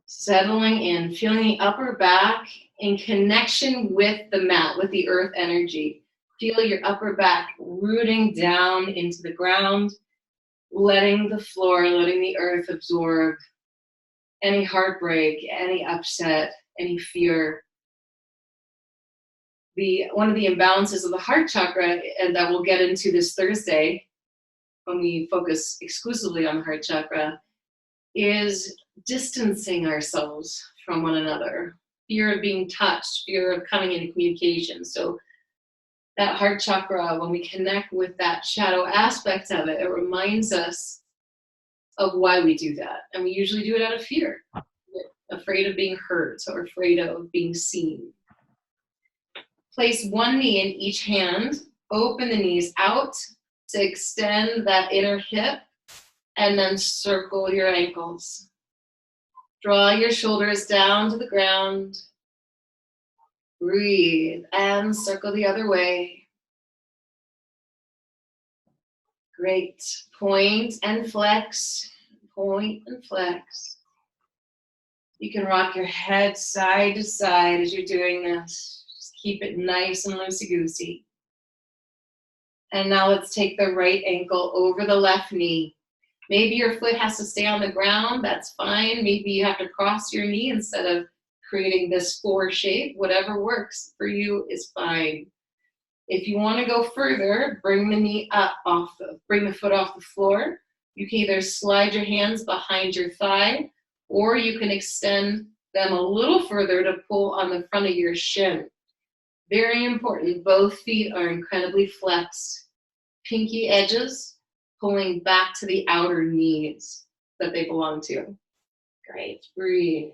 Settling in, feeling the upper back in connection with the mat, with the earth energy. Feel your upper back rooting down into the ground, letting the floor, letting the earth absorb any heartbreak, any upset, any fear. One of the imbalances of the heart chakra, and that we'll get into this Thursday when we focus exclusively on heart chakra, is distancing ourselves from one another. Fear of being touched, fear of coming into communication. So that heart chakra, when we connect with that shadow aspect of it, it reminds us of why we do that. And we usually do it out of fear. We're afraid of being hurt or afraid of being seen. Place one knee in each hand. Open the knees out to extend that inner hip And then circle your ankles. Draw your shoulders down to the ground. Breathe and circle the other way. Great. Point and flex. Point and flex. You can rock your head side to side as you're doing this. Just keep it nice and loosey-goosey. And now let's take the right ankle over the left knee. Maybe your foot has to stay on the ground. That's fine. Maybe you have to cross your knee instead of creating this 4 shape. Whatever works for you is fine. If you want to go further, bring the knee up bring the foot off the floor. You can either slide your hands behind your thigh, or you can extend them a little further to pull on the front of your shin. Very important, both feet are incredibly flexed. Pinky edges pulling back to the outer knees that they belong to. Great, breathe.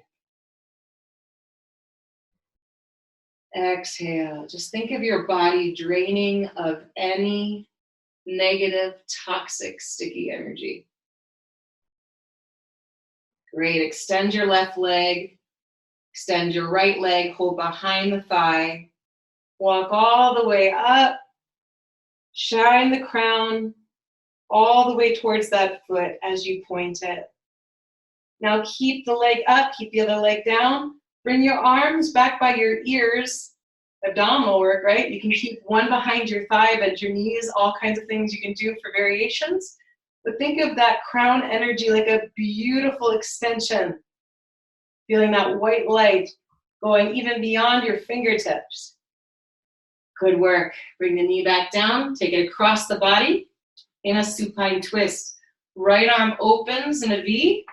Exhale, just think of your body draining of any negative, toxic, sticky energy. Great, extend your left leg, extend your right leg, hold behind the thigh, walk all the way up, shine the crown all the way towards that foot as you point it. Now keep the leg up, keep the other leg down, bring your arms back by your ears, abdominal work, right? You can keep one behind your thigh, bend your knees, all kinds of things you can do for variations. But think of that crown energy like a beautiful extension, feeling that white light going even beyond your fingertips. Good work. Bring the knee back down, take it across the body in a supine twist. Right arm opens in a V,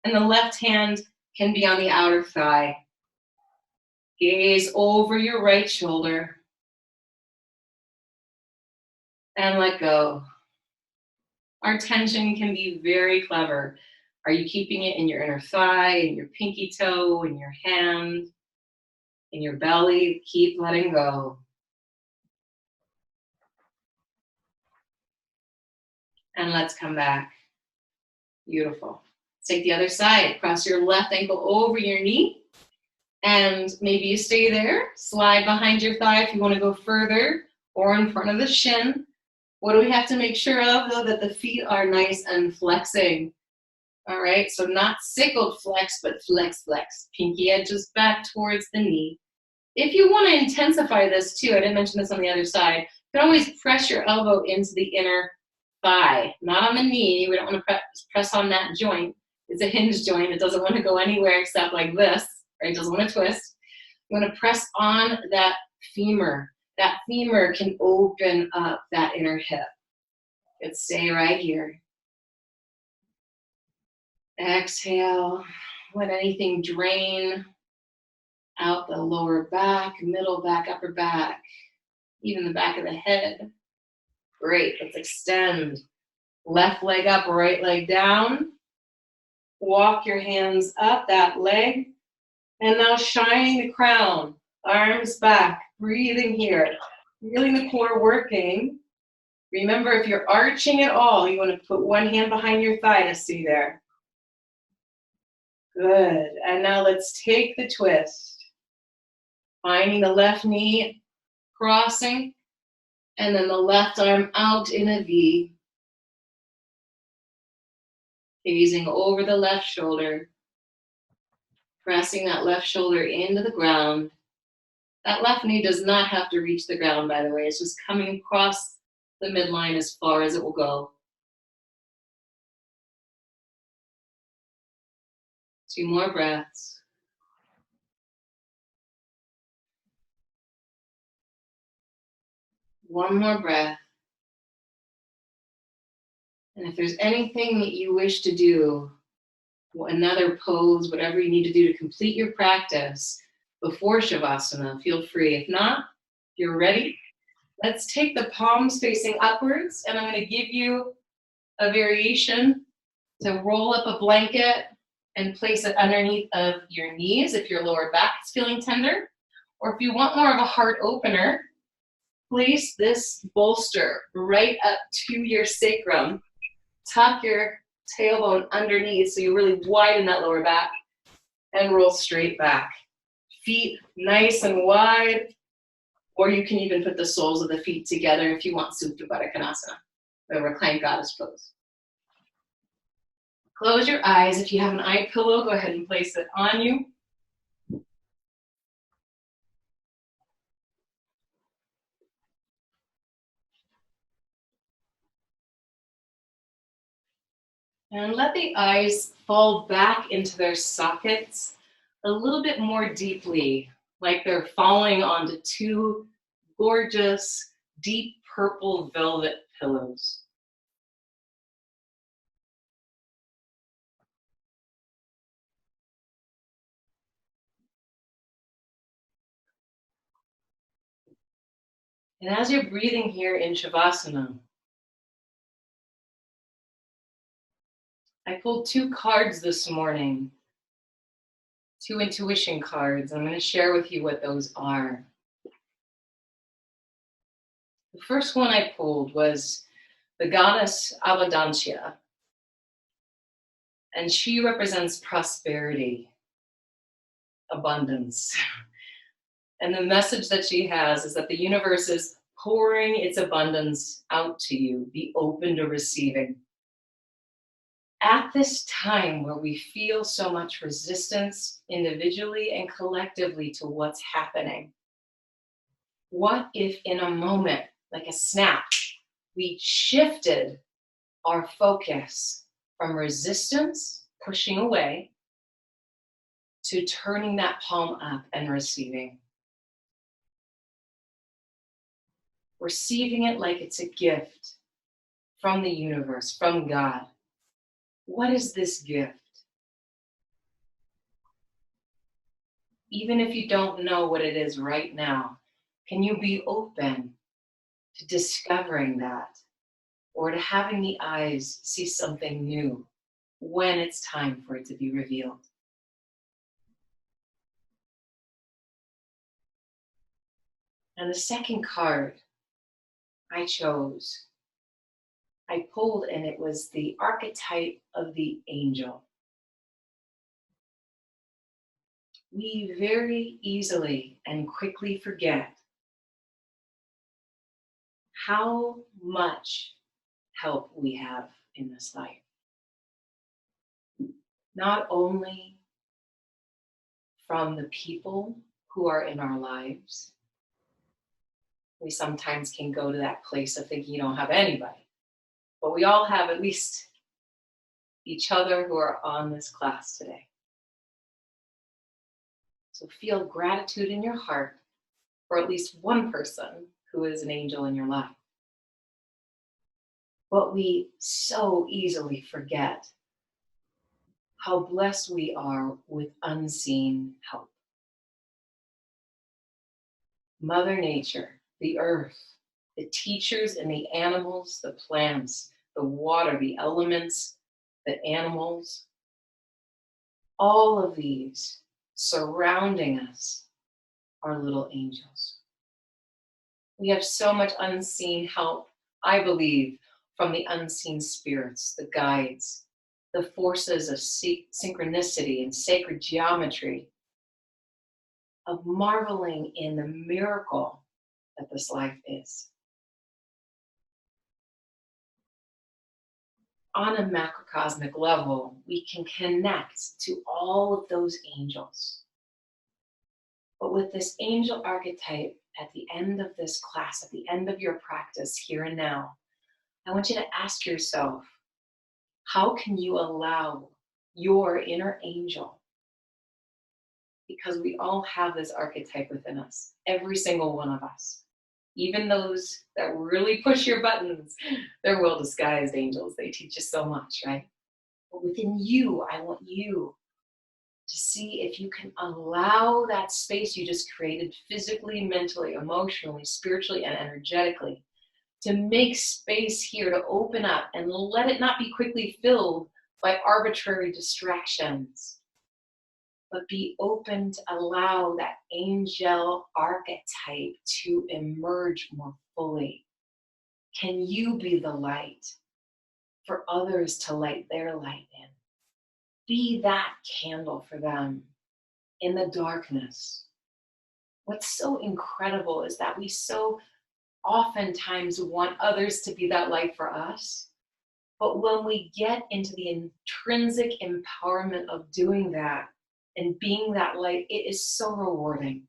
and the left hand can be on the outer thigh. Gaze over your right shoulder and let go. Our tension can be very clever. Are you keeping it in your inner thigh, in your pinky toe, in your hand, in your belly? Keep letting go. And let's come back. Beautiful. Let's take the other side. Cross your left ankle over your knee. And maybe you stay there. Slide behind your thigh if you want to go further, or in front of the shin. What do we have to make sure of, though? That the feet are nice and flexing. All right, so not sickled flex, but flex, flex. Pinky edges back towards the knee. If you want to intensify this too, I didn't mention this on the other side, you can always press your elbow into the inner thigh, not on the knee. We don't want to press on that joint. It's a hinge joint. It doesn't want to go anywhere except like this, right? It doesn't want to twist. You want to press on that femur. That femur can open up that inner hip. Let's stay right here. Exhale. Let anything drain out the lower back, middle back, upper back, even the back of the head. Great. Let's extend. Left leg up, right leg down. Walk your hands up that leg. And now shining the crown. Arms back. Breathing here. Feeling the core working. Remember, if you're arching at all, you want to put one hand behind your thigh to stay there. Good. And now let's take the twist. Finding the left knee crossing. And then the left arm out in a V. Gazing over the left shoulder. Pressing that left shoulder into the ground. That left knee does not have to reach the ground, by the way. It's just coming across the midline as far as it will go. 2 more breaths. One more breath. And if there's anything that you wish to do, another pose, whatever you need to do to complete your practice before Shavasana, feel free. If not, if you're ready, let's take the palms facing upwards, and I'm going to give you a variation to roll up a blanket and place it underneath of your knees if your lower back is feeling tender. Or if you want more of a heart opener, place this bolster right up to your sacrum Tuck your tailbone underneath so you really widen that lower back and roll straight back. Feet nice and wide, or you can even put the soles of the feet together if you want Supta Baddha Konasana, the reclined goddess pose. Close your eyes. If you have an eye pillow, go ahead and place it on you. And let the eyes fall back into their sockets a little bit more deeply, like they're falling onto two gorgeous, deep purple velvet pillows. And as you're breathing here in Shavasana, I pulled two cards this morning, two intuition cards. I'm going to share with you what those are. The first one I pulled was the goddess Abundancia, and she represents prosperity, abundance. And the message that she has is that the universe is pouring its abundance out to you. Be open to receiving. At this time where we feel so much resistance individually and collectively to what's happening, what if in a moment, like a snap, we shifted our focus from resistance, pushing away, to turning that palm up and receiving? Receiving it like it's a gift from the universe, from God. What is this gift? Even if you don't know what it is right now, can you be open to discovering that, or to having the eyes see something new when it's time for it to be revealed? And the second card I chose, I pulled, and it was the archetype of the angel. We very easily and quickly forget how much help we have in this life. Not only from the people who are in our lives. We sometimes can go to that place of thinking you don't have anybody, but we all have at least each other who are on this class today. So feel gratitude in your heart for at least one person who is an angel in your life. But we so easily forget how blessed we are with unseen help. Mother Nature, the earth, the teachers and the animals, the plants, the water, the elements, the animals, all of these surrounding us are little angels. We have so much unseen help, I believe, from the unseen spirits, the guides, the forces of synchronicity and sacred geometry, of marveling in the miracle that this life is. On a macrocosmic level, we can connect to all of those angels. But with this angel archetype at the end of this class, at the end of your practice here and now, I want you to ask yourself, how can you allow your inner angel, because we all have this archetype within us, every single one of us, even those that really push your buttons, they're well-disguised angels. They teach us so much, right? But within you, I want you to see if you can allow that space you just created physically, mentally, emotionally, spiritually, and energetically, to make space here to open up and let it not be quickly filled by arbitrary distractions, but be open to allow that angel archetype to emerge more fully. Can you be the light for others to light their light in. Be that candle for them in the darkness. What's so incredible is that we so oftentimes want others to be that light for us. But when we get into the intrinsic empowerment of doing that and being that light, it is so rewarding.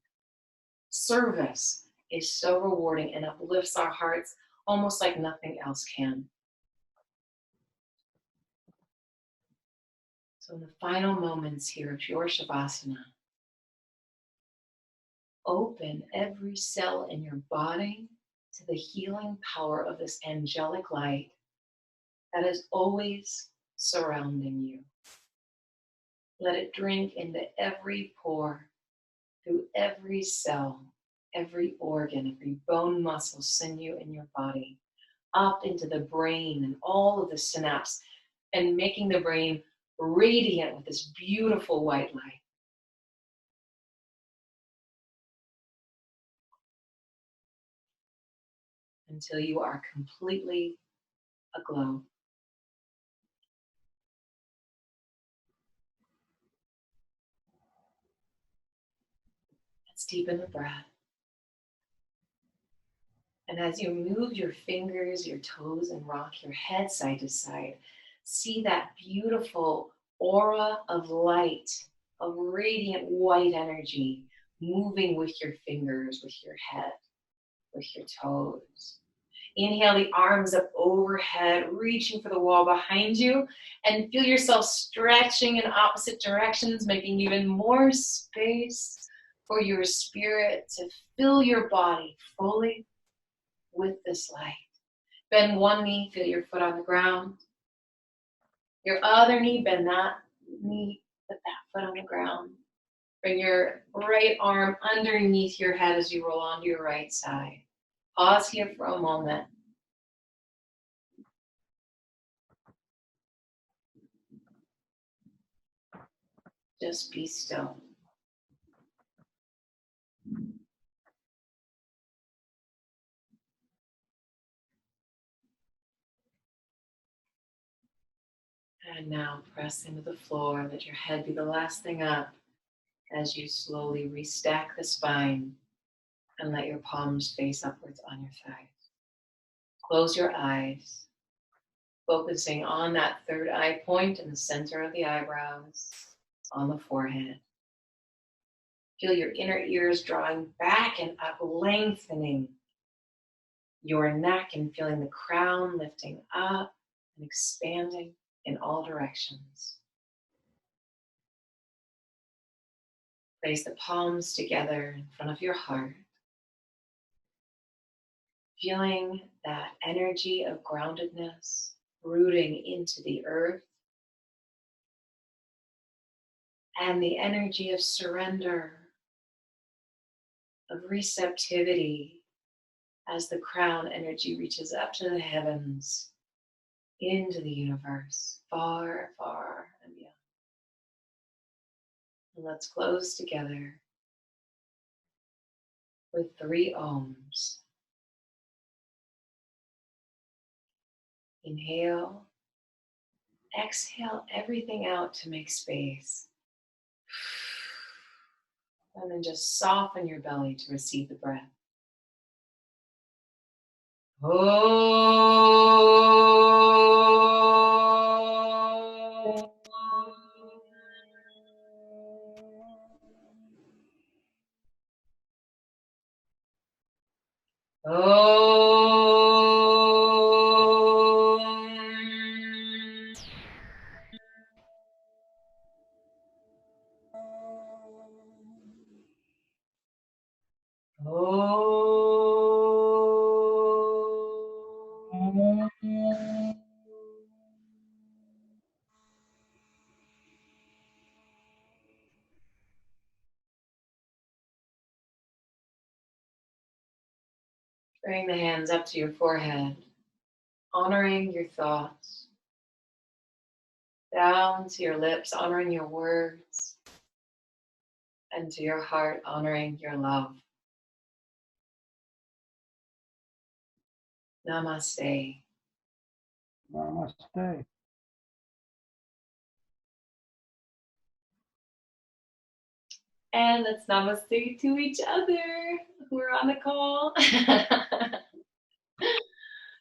Service is so rewarding and uplifts our hearts almost like nothing else can. So in the final moments here of your Shavasana, open every cell in your body to the healing power of this angelic light that is always surrounding you. Let it drink into every pore, through every cell, every organ, every bone, muscle, sinew in your body, up into the brain and all of the synapses, and making the brain radiant with this beautiful white light. Until you are completely aglow. Let's deepen the breath. And as you move your fingers, your toes, and rock your head side to side, see that beautiful aura of light, of radiant white energy moving with your fingers, with your head, with your toes. Inhale the arms up overhead, reaching for the wall behind you, and feel yourself stretching in opposite directions, making even more space for your spirit to fill your body fully with this light. Bend one knee, feel your foot on the ground. Your other knee, bend that knee, put that foot on the ground. Bring your right arm underneath your head as you roll onto your right side. Pause here for a moment. Just be still. And now press into the floor and let your head be the last thing up as you slowly restack the spine and let your palms face upwards on your thighs. Close your eyes, focusing on that third eye point in the center of the eyebrows, on the forehead. Feel your inner ears drawing back and up, lengthening your neck and feeling the crown lifting up and expanding in all directions. Place the palms together in front of your heart, feeling that energy of groundedness rooting into the earth and the energy of surrender, of receptivity as the crown energy reaches up to the heavens, into the universe, far, far and beyond. And let's close together with 3 ohms. Inhale, exhale everything out to make space. And then just soften your belly to receive the breath. Bring the hands up to your forehead, honoring your thoughts. Down to your lips, honoring your words. And to your heart, honoring your love. Namaste. Namaste. And let's namaste to each other who are on the call.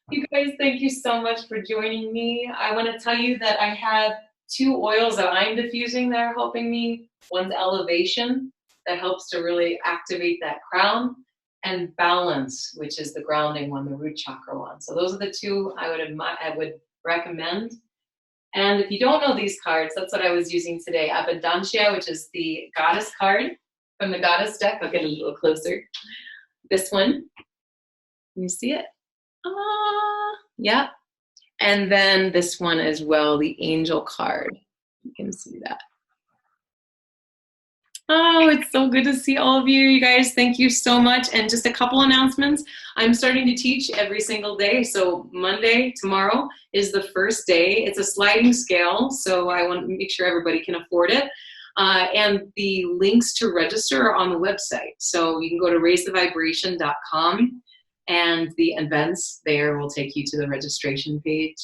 You guys, thank you so much for joining me. I want to tell you that I have 2 oils that I'm diffusing that are helping me. One's elevation, that helps to really activate that crown, and balance, which is the grounding one, the root chakra one. So those are the 2 I would recommend. And if you don't know these cards, that's what I was using today. Abundancia, which is the goddess card from the goddess deck. I'll get a little closer. This one. Can you see it? Yeah. And then this one as well, the angel card. You can see that. Oh, it's so good to see all of you. You guys, thank you so much. And just a couple announcements. I'm starting to teach every single day. So Monday, tomorrow, is the first day. It's a sliding scale, so I want to make sure everybody can afford it. And the links to register are on the website. So you can go to raisethevibration.com, and the events there will take you to the registration page.